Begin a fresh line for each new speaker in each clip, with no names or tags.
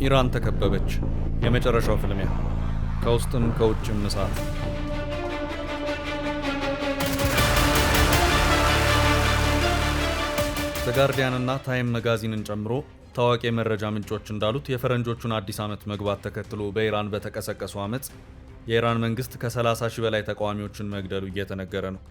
ኢራን ተከበበች። የመጨረሻው ፍልሚያ ከውስጥም ከውጭም እሳት። ዘጋርዲያንና ታይም መጋዚንን ጨምሮ ታዋቂ የመረጃ ምንጮች እንዳሉት የፈረንጆቹን አዲስ ዓመት መግባት ተከትሎ በኢራን በተቀሰቀሰው አመጽ የኢራን መንግስት ከ30 ሺህ በላይ ተቃዋሚዎችን መግደሉ እየተነገረ ነው።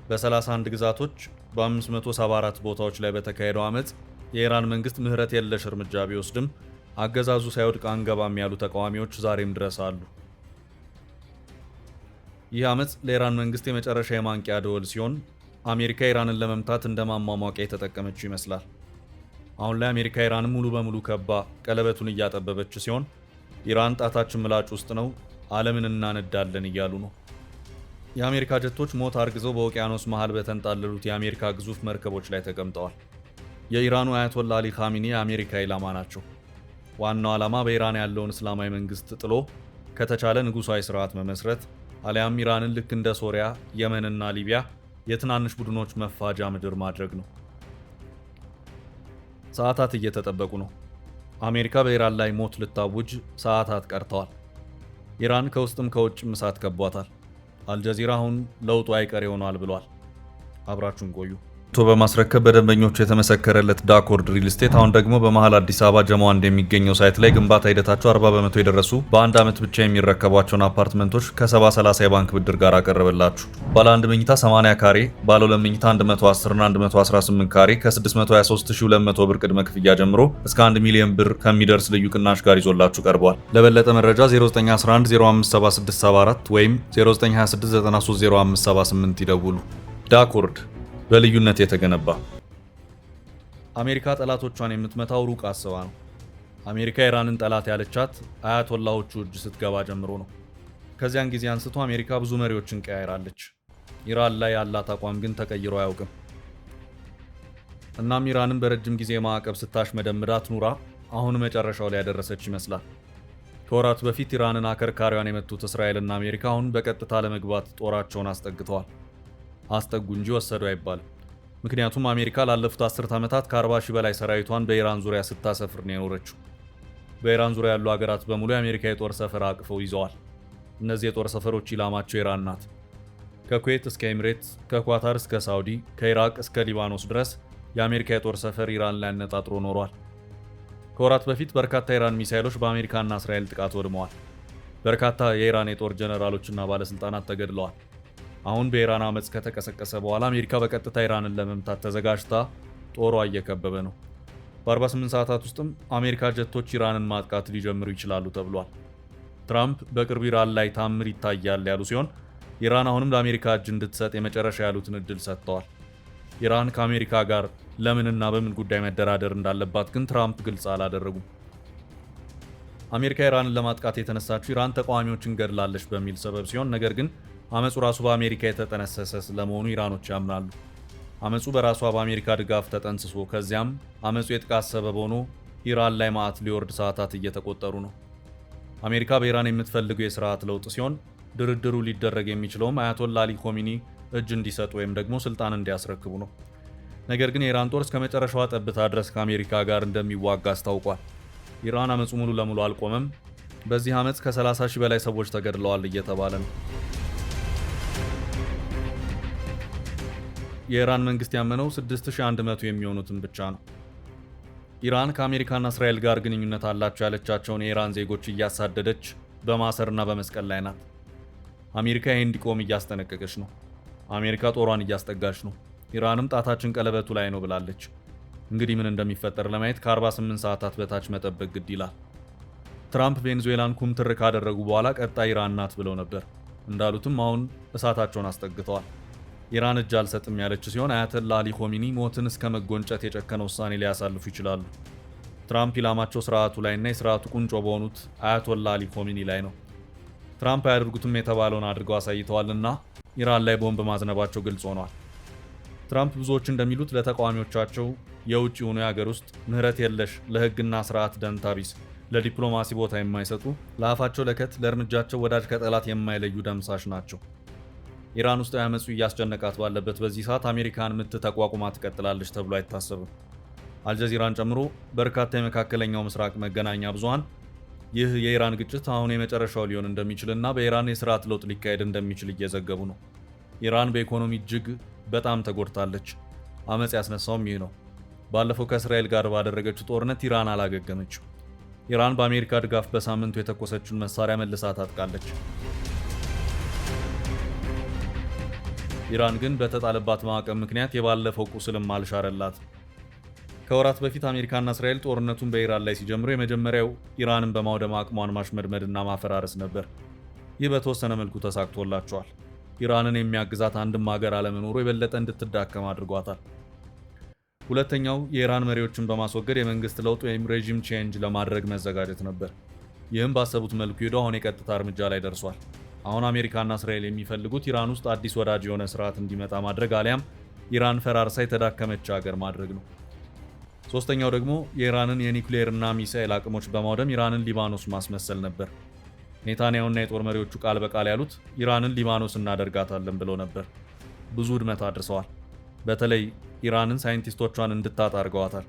በ31 ግዛቶች በ574 ቦታዎች ላይ በተካሄደው አመጽ የኢራን መንግስት ምህረት የለሽ እርምጃ ቢወስድም አገዛዙ ሳይወድቅ አንገባም ያሉ ተቃዋሚዎች ዛሬም ድረስ አሉ። ይህ አመጽ ለኢራን መንግስት የመጨረሻ የማንቂያ ደወል ሲሆን አሜሪካ ኢራንን ለመምታት እንደ ማሟሟቂያ የተጠቀመችው ይመስላል። አሁን ላይ አሜሪካ ኢራንን ሙሉ በሙሉ ከባ ቀለበቱን እያጠበበች ሲሆን ኢራን ጣታችን ምላጭ ውስጥ ነው፣ ዓለምን እናነዳለን እያሉ ነው። የአሜሪካ ጀቶች ሞት አርግዘው በውቅያኖስ መሃል በተንጣለሉት የአሜሪካ ግዙፍ መርከቦች ላይ ተቀምጠዋል። የኢራኑ አያቶላ አሊ ኻሜኒ የአሜሪካ ኢላማ ናቸው። ዋናው ዓላማ በኢራን ያለውን እስላማዊ መንግስት ጥሎ ከተቻለ ንጉሳዊ ስርዓት መመስረት አሊያም ኢራንን ልክ እንደ ሶሪያ፣ የመንና ሊቢያ የትናንሽ ቡድኖች መፋጃ ምድር ማድረግ ነው። ሰዓታት እየተጠበቁ ነው። አሜሪካ በኢራን ላይ ሞት ልታውጅ ሰዓታት ቀርተዋል። ኢራን ከውስጥም ከውጭም እሳት ከቧታል። አልጀዚራ አሁን ለውጡ አይቀሬ ሆኗል ብሏል። አብራችሁን ቆዩ። በማስረከብ በደንበኞቹ የተመሰከረለት ዳኮርድ ሪል ስቴት አሁን ደግሞ በመሃል አዲስ አበባ ጀሞ አንድ የሚገኘው ሳይት ላይ ግንባታ ሂደታቸው 40 በመቶ የደረሱ በአንድ ዓመት ብቻ የሚረከቧቸውን አፓርትመንቶች ከ70/30 የባንክ ብድር ጋር አቀረበላችሁ። ባለ 1 መኝታ 80 ካሬ፣ ባለ 2 መኝታ 110 እና 118 ካሬ ከ623200 ብር ቅድመ ክፍያ ጀምሮ እስከ 1 ሚሊዮን ብር ከሚደርስ ልዩ ቅናሽ ጋር ይዞላችሁ ቀርቧል። ለበለጠ መረጃ 0911057674 ወይም 0926930578 ይደውሉ። ዳኮርድ በልዩነት የተገነባ። አሜሪካ ጠላቶቿን የምትመታው ሩቅ አስባ ነው። አሜሪካ ኢራንን ጠላት ያለቻት አያቶላዎቹ እጅ ስትገባ ጀምሮ ነው። ከዚያን ጊዜ አንስቶ አሜሪካ ብዙ መሪዎችን ቀያይራለች። ኢራን ላይ ያላት አቋም ግን ተቀይሮ አያውቅም። እናም ኢራንን በረጅም ጊዜ ማዕቀብ ስታሽ መደምዳት ኑራ አሁን መጨረሻው ላይ ያደረሰች ይመስላል። ከወራት በፊት ኢራንን አከርካሪዋን የመቱት እስራኤልና አሜሪካ አሁን በቀጥታ ለመግባት ጦራቸውን አስጠግተዋል። አስጠጉ እንጂ ወሰዱ አይባልም። ምክንያቱም አሜሪካ ላለፉት 10 ዓመታት ከ40 ሺህ በላይ ሰራዊቷን በኢራን ዙሪያ ስታሰፍር ነው የኖረችው። በኢራን ዙሪያ ያሉ ሀገራት በሙሉ የአሜሪካ የጦር ሰፈር አቅፈው ይዘዋል። እነዚህ የጦር ሰፈሮች ኢላማቸው ኢራን ናት። ከኩዌት እስከ ኤሚሬት፣ ከኳታር እስከ ሳውዲ፣ ከኢራቅ እስከ ሊባኖስ ድረስ የአሜሪካ የጦር ሰፈር ኢራን ላይ አነጣጥሮ ኖሯል። ከወራት በፊት በርካታ የኢራን ሚሳይሎች በአሜሪካና እስራኤል ጥቃት ወድመዋል። በርካታ የኢራን የጦር ጀነራሎችና ባለስልጣናት ተገድለዋል። አሁን በኢራን አመጽ ከተቀሰቀሰ በኋላ አሜሪካ በቀጥታ ኢራንን ለመምታት ተዘጋጅታ ጦሯ እየከበበ ነው። በ48 ሰዓታት ውስጥም አሜሪካ ጀቶች ኢራንን ማጥቃት ሊጀምሩ ይችላሉ ተብሏል። ትራምፕ በቅርቡ ኢራን ላይ ታምር ይታያል ያሉ ሲሆን ኢራን አሁንም ለአሜሪካ እጅ እንድትሰጥ የመጨረሻ ያሉትን እድል ሰጥተዋል። ኢራን ከአሜሪካ ጋር ለምንና በምን ጉዳይ መደራደር እንዳለባት ግን ትራምፕ ግልጽ አላደረጉም። አሜሪካ ኢራንን ለማጥቃት የተነሳችው ኢራን ተቃዋሚዎችን ገድላለች በሚል ሰበብ ሲሆን ነገር ግን አመጹ ራሱ በአሜሪካ የተጠነሰሰ ስለመሆኑ ኢራኖች ያምናሉ። አመጹ በራሷ በአሜሪካ ድጋፍ ተጠንስሶ ከዚያም አመጹ የጥቃት ሰበብ ሆኖ ኢራን ላይ ማዕት ሊወርድ ሰዓታት እየተቆጠሩ ነው። አሜሪካ በኢራን የምትፈልገው የስርዓት ለውጥ ሲሆን ድርድሩ ሊደረግ የሚችለውም አያቶላ አሊ ኻሜኒ እጅ እንዲሰጡ ወይም ደግሞ ስልጣን እንዲያስረክቡ ነው። ነገር ግን የኢራን ጦር እስከ መጨረሻዋ ጠብታ ድረስ ከአሜሪካ ጋር እንደሚዋጋ አስታውቋል። ኢራን አመጹ ሙሉ ለሙሉ አልቆመም። በዚህ አመጽ ከ30 ሺህ በላይ ሰዎች ተገድለዋል እየተባለ ነው። የኢራን መንግስት ያመነው 6100 የሚሆኑትን ብቻ ነው። ኢራን ከአሜሪካና እስራኤል ጋር ግንኙነት አላቸው ያለቻቸውን የኢራን ዜጎች እያሳደደች በማሰርና በመስቀል ላይ ናት። አሜሪካ ይሄ እንዲቆም እያስጠነቀቀች ነው። አሜሪካ ጦሯን እያስጠጋች ነው። ኢራንም ጣታችን ቀለበቱ ላይ ነው ብላለች። እንግዲህ ምን እንደሚፈጠር ለማየት ከ48 ሰዓታት በታች መጠበቅ ግድ ይላል። ትራምፕ ቬኔዙዌላን ኩምትር ካደረጉ በኋላ ቀጣይ ኢራን ናት ብለው ነበር። እንዳሉትም አሁን እሳታቸውን አስጠግተዋል። ኢራን እጅ አልሰጥም ያለች ሲሆን አያቶላ አሊ ኻሜኒ ሞትን እስከ መጎንጨት የጨከነ ውሳኔ ሊያሳልፉ ይችላሉ። ትራምፕ ኢላማቸው ስርዓቱ ላይና የስርዓቱ ቁንጮ በሆኑት አያቶላ አሊ ኻሜኒ ላይ ነው። ትራምፕ አያደርጉትም የተባለውን አድርገው አሳይተዋልና ኢራን ላይ ቦምብ ማዝነባቸው ግልጽ ሆኗል። ትራምፕ ብዙዎች እንደሚሉት ለተቃዋሚዎቻቸው የውጭ ሆኖ የሀገር ውስጥ ምህረት የለሽ፣ ለህግና ስርዓት ደንታ ቢስ፣ ለዲፕሎማሲ ቦታ የማይሰጡ፣ ለአፋቸው ለከት፣ ለእርምጃቸው ወዳጅ ከጠላት የማይለዩ ደምሳሽ ናቸው። ኢራን ውስጥ ያመጹ እያስጨነቃት ባለበት በዚህ ሰዓት አሜሪካን ምት ተቋቁማ ትቀጥላለች ተብሎ አይታሰብም። አልጀዚራን ጨምሮ በርካታ የመካከለኛው ምስራቅ መገናኛ ብዙሃን ይህ የኢራን ግጭት አሁን የመጨረሻው ሊሆን እንደሚችልና በኢራን የስርዓት ለውጥ ሊካሄድ እንደሚችል እየዘገቡ ነው። ኢራን በኢኮኖሚ እጅግ በጣም ተጎድታለች። አመጽ ያስነሳውም ይህ ነው። ባለፈው ከእስራኤል ጋር ባደረገችው ጦርነት ኢራን አላገገመችው። ኢራን በአሜሪካ ድጋፍ በሳምንቱ የተኮሰችውን መሳሪያ መልሳ ታጥቃለች። ኢራን ግን በተጣለባት ማዕቀብ ምክንያት የባለፈው ቁስልም አልሻረላት። ከወራት በፊት አሜሪካና እስራኤል ጦርነቱን በኢራን ላይ ሲጀምሩ የመጀመሪያው ኢራንን በማውደም አቅሟን ማሽመድመድና ማፈራረስ ነበር። ይህ በተወሰነ መልኩ ተሳክቶላቸዋል። ኢራንን የሚያግዛት አንድም ሀገር አለመኖሩ የበለጠ እንድትዳከም አድርጓታል። ሁለተኛው የኢራን መሪዎችን በማስወገድ የመንግስት ለውጥ ወይም ሬጂም ቼንጅ ለማድረግ መዘጋጀት ነበር። ይህም ባሰቡት መልኩ ሄዶ አሁን የቀጥታ እርምጃ ላይ ደርሷል። አሁን አሜሪካና እስራኤል የሚፈልጉት ኢራን ውስጥ አዲስ ወዳጅ የሆነ ስርዓት እንዲመጣ ማድረግ አሊያም ኢራን ፈራርሳ የተዳከመች ሀገር ማድረግ ነው። ሶስተኛው ደግሞ የኢራንን የኒውክሌርና ሚሳኤል አቅሞች በማውደም ኢራንን ሊባኖስ ማስመሰል ነበር። ኔታንያሁና የጦር መሪዎቹ ቃል በቃል ያሉት ኢራንን ሊባኖስ እናደርጋታለን ብለው ነበር። ብዙ ውድመት አድርሰዋል። በተለይ ኢራንን ሳይንቲስቶቿን እንድታጣ አድርገዋታል።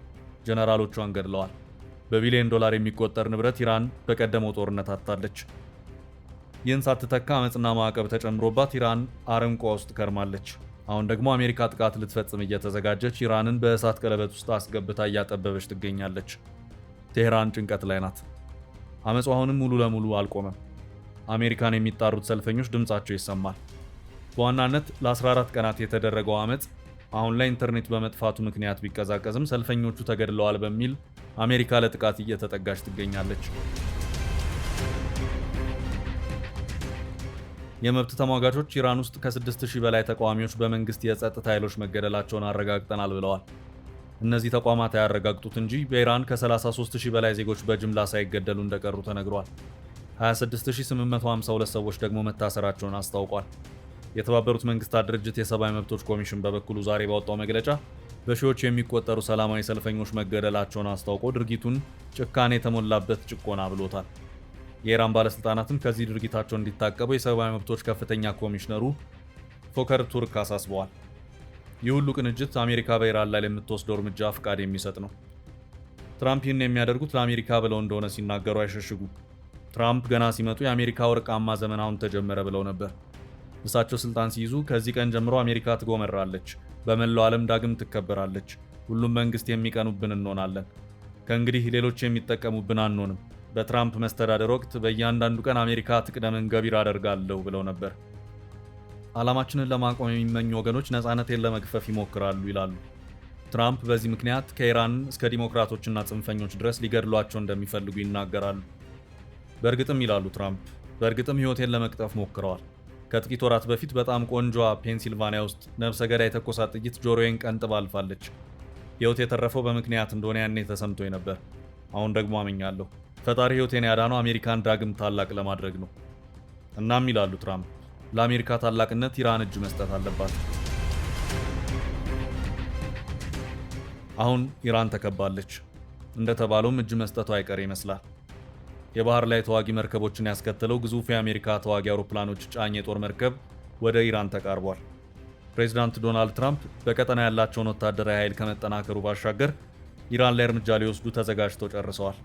ጀነራሎቿን ገድለዋል። በቢሊዮን ዶላር የሚቆጠር ንብረት ኢራን በቀደመው ጦርነት አጥታለች። ይህን ሳትተካ አመፅና ማዕቀብ ተጨምሮባት ኢራን አረንቋ ውስጥ ከርማለች። አሁን ደግሞ አሜሪካ ጥቃት ልትፈጽም እየተዘጋጀች ኢራንን በእሳት ቀለበት ውስጥ አስገብታ እያጠበበች ትገኛለች። ቴህራን ጭንቀት ላይ ናት። አመፁ አሁንም ሙሉ ለሙሉ አልቆመም። አሜሪካን የሚጣሩት ሰልፈኞች ድምጻቸው ይሰማል። በዋናነት ለ14 ቀናት የተደረገው አመፅ አሁን ላይ ኢንተርኔት በመጥፋቱ ምክንያት ቢቀዛቀዝም ሰልፈኞቹ ተገድለዋል በሚል አሜሪካ ለጥቃት እየተጠጋች ትገኛለች። የመብት ተሟጋቾች ኢራን ውስጥ ከ6000 በላይ ተቃዋሚዎች በመንግስት የጸጥታ ኃይሎች መገደላቸውን አረጋግጠናል ብለዋል። እነዚህ ተቋማት ያረጋግጡት እንጂ በኢራን ከ33000 በላይ ዜጎች በጅምላ ሳይገደሉ እንደቀሩ ተነግሯል። 26852 ሰዎች ደግሞ መታሰራቸውን አስታውቋል። የተባበሩት መንግስታት ድርጅት የሰብአዊ መብቶች ኮሚሽን በበኩሉ ዛሬ ባወጣው መግለጫ በሺዎች የሚቆጠሩ ሰላማዊ ሰልፈኞች መገደላቸውን አስታውቆ ድርጊቱን ጭካኔ የተሞላበት ጭቆና ብሎታል። የኢራን ባለስልጣናትም ከዚህ ድርጊታቸው እንዲታቀቡ የሰብአዊ መብቶች ከፍተኛ ኮሚሽነሩ ፎከር ቱርክ አሳስበዋል። ይህ ሁሉ ቅንጅት አሜሪካ በኢራን ላይ ለምትወስደው እርምጃ ፍቃድ የሚሰጥ ነው። ትራምፕ ይህን የሚያደርጉት ለአሜሪካ ብለው እንደሆነ ሲናገሩ አይሸሽጉም። ትራምፕ ገና ሲመጡ የአሜሪካ ወርቃማ ዘመን አሁን ተጀመረ ብለው ነበር። እሳቸው ስልጣን ሲይዙ ከዚህ ቀን ጀምሮ አሜሪካ ትጎመራለች፣ በመላው ዓለም ዳግም ትከበራለች፣ ሁሉም መንግስት የሚቀኑብን እንሆናለን፣ ከእንግዲህ ሌሎች የሚጠቀሙብን አንሆንም፣ በትራምፕ መስተዳደር ወቅት በእያንዳንዱ ቀን አሜሪካ ትቅደምን ገቢር አደርጋለሁ ብለው ነበር። ዓላማችንን ለማቆም የሚመኙ ወገኖች ነፃነቴን ለመግፈፍ ይሞክራሉ ይላሉ። ትራምፕ በዚህ ምክንያት ከኢራን እስከ ዲሞክራቶችና ጽንፈኞች ድረስ ሊገድሏቸው እንደሚፈልጉ ይናገራሉ። በእርግጥም ይላሉ ትራምፕ፣ በእርግጥም ሕይወቴን ለመቅጠፍ ሞክረዋል። ከጥቂት ወራት በፊት በጣም ቆንጆዋ ፔንሲልቫኒያ ውስጥ ነፍሰ ገዳይ የተኮሳት ጥይት ጆሮዬን ቀንጥባ አልፋለች። ሕይወት የተረፈው በምክንያት እንደሆነ ያኔ ተሰምቶኝ ነበር። አሁን ደግሞ አምኛለሁ። ፈጣሪ ሕይወቴን ያዳነው አሜሪካን ዳግም ታላቅ ለማድረግ ነው። እናም ይላሉ ትራምፕ፣ ለአሜሪካ ታላቅነት ኢራን እጅ መስጠት አለባት። አሁን ኢራን ተከባለች። እንደተባለውም እጅ መስጠቱ አይቀር ይመስላል። የባህር ላይ ተዋጊ መርከቦችን ያስከተለው ግዙፍ የአሜሪካ ተዋጊ አውሮፕላኖች ጫኝ የጦር መርከብ ወደ ኢራን ተቃርቧል። ፕሬዚዳንት ዶናልድ ትራምፕ በቀጠና ያላቸውን ወታደራዊ ኃይል ከመጠናከሩ ባሻገር ኢራን ላይ እርምጃ ሊወስዱ ተዘጋጅተው ጨርሰዋል።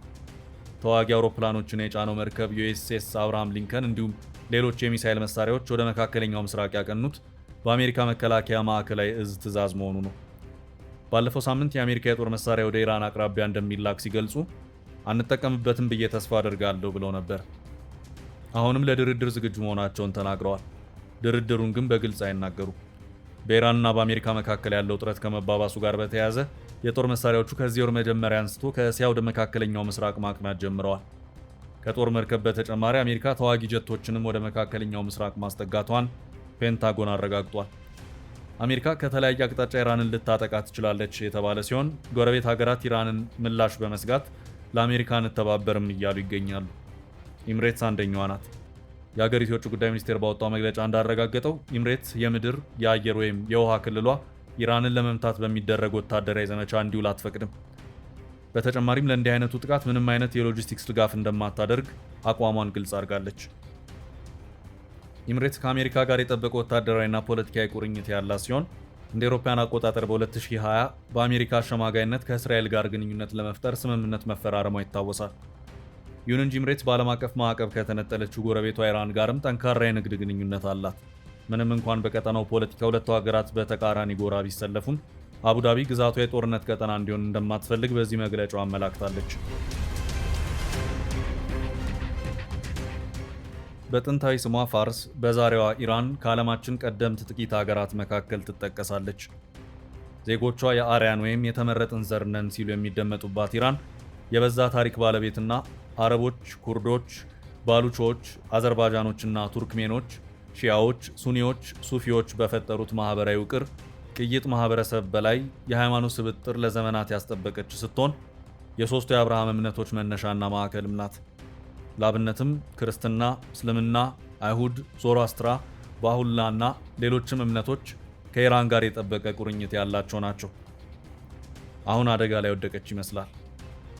ተዋጊ አውሮፕላኖችን የጫነው መርከብ ዩኤስኤስ አብርሃም ሊንከን እንዲሁም ሌሎች የሚሳኤል መሳሪያዎች ወደ መካከለኛው ምስራቅ ያቀኑት በአሜሪካ መከላከያ ማዕከላዊ እዝ ትዕዛዝ መሆኑ ነው። ባለፈው ሳምንት የአሜሪካ የጦር መሳሪያ ወደ ኢራን አቅራቢያ እንደሚላክ ሲገልጹ አንጠቀምበትም ብዬ ተስፋ አደርጋለሁ ብለው ነበር። አሁንም ለድርድር ዝግጁ መሆናቸውን ተናግረዋል። ድርድሩን ግን በግልጽ አይናገሩ። በኢራንና በአሜሪካ መካከል ያለው ውጥረት ከመባባሱ ጋር በተያያዘ የጦር መሳሪያዎቹ ከዚህ ወር መጀመሪያ አንስቶ ከእስያ ወደ መካከለኛው ምስራቅ ማቅናት ጀምረዋል። ከጦር መርከብ በተጨማሪ አሜሪካ ተዋጊ ጀቶችንም ወደ መካከለኛው ምስራቅ ማስጠጋቷን ፔንታጎን አረጋግጧል። አሜሪካ ከተለያየ አቅጣጫ ኢራንን ልታጠቃ ትችላለች የተባለ ሲሆን ጎረቤት ሀገራት ኢራንን ምላሽ በመስጋት ለአሜሪካ እንተባበርም እያሉ ይገኛሉ። ኢምሬትስ አንደኛዋ ናት። የሀገሪቱ የውጭ ጉዳይ ሚኒስቴር ባወጣው መግለጫ እንዳረጋገጠው ኢምሬትስ የምድር፣ የአየር ወይም የውሃ ክልሏ ኢራንን ለመምታት በሚደረግ ወታደራዊ ዘመቻ እንዲውል አትፈቅድም። በተጨማሪም ለእንዲህ አይነቱ ጥቃት ምንም አይነት የሎጂስቲክስ ድጋፍ እንደማታደርግ አቋሟን ግልጽ አድርጋለች። ኢምሬትስ ከአሜሪካ ጋር የጠበቀ ወታደራዊና ፖለቲካዊ ቁርኝት ያላት ሲሆን እንደ አውሮፓውያን አቆጣጠር በ2020 በአሜሪካ አሸማጋይነት ከእስራኤል ጋር ግንኙነት ለመፍጠር ስምምነት መፈራረሟ ይታወሳል። ይሁን እንጂ ኤሚሬትስ በዓለም አቀፍ ማዕቀብ ከተነጠለችው ጎረቤቷ ኢራን ጋርም ጠንካራ የንግድ ግንኙነት አላት። ምንም እንኳን በቀጠናው ፖለቲካ ሁለቱ ሀገራት በተቃራኒ ጎራ ቢሰለፉም አቡዳቢ ግዛቷ የጦርነት ቀጠና እንዲሆን እንደማትፈልግ በዚህ መግለጫው አመላክታለች። በጥንታዊ ስሟ ፋርስ በዛሬዋ ኢራን ከዓለማችን ቀደምት ጥቂት ሀገራት መካከል ትጠቀሳለች። ዜጎቿ የአርያን ወይም የተመረጥን ዘር ነን ሲሉ የሚደመጡባት ኢራን የበዛ ታሪክ ባለቤትና አረቦች፣ ኩርዶች፣ ባሉቾች፣ አዘርባጃኖችና ቱርክሜኖች፣ ሺያዎች፣ ሱኒዎች፣ ሱፊዎች በፈጠሩት ማህበራዊ ውቅር ቅይጥ ማህበረሰብ በላይ የሃይማኖት ስብጥር ለዘመናት ያስጠበቀች ስትሆን የሦስቱ የአብርሃም እምነቶች መነሻና ማዕከልም ናት። ላብነትም ክርስትና፣ እስልምና፣ አይሁድ፣ ዞሮአስትራ፣ ባሁላና ሌሎችም እምነቶች ከኢራን ጋር የጠበቀ ቁርኝት ያላቸው ናቸው። አሁን አደጋ ላይ ወደቀች ይመስላል።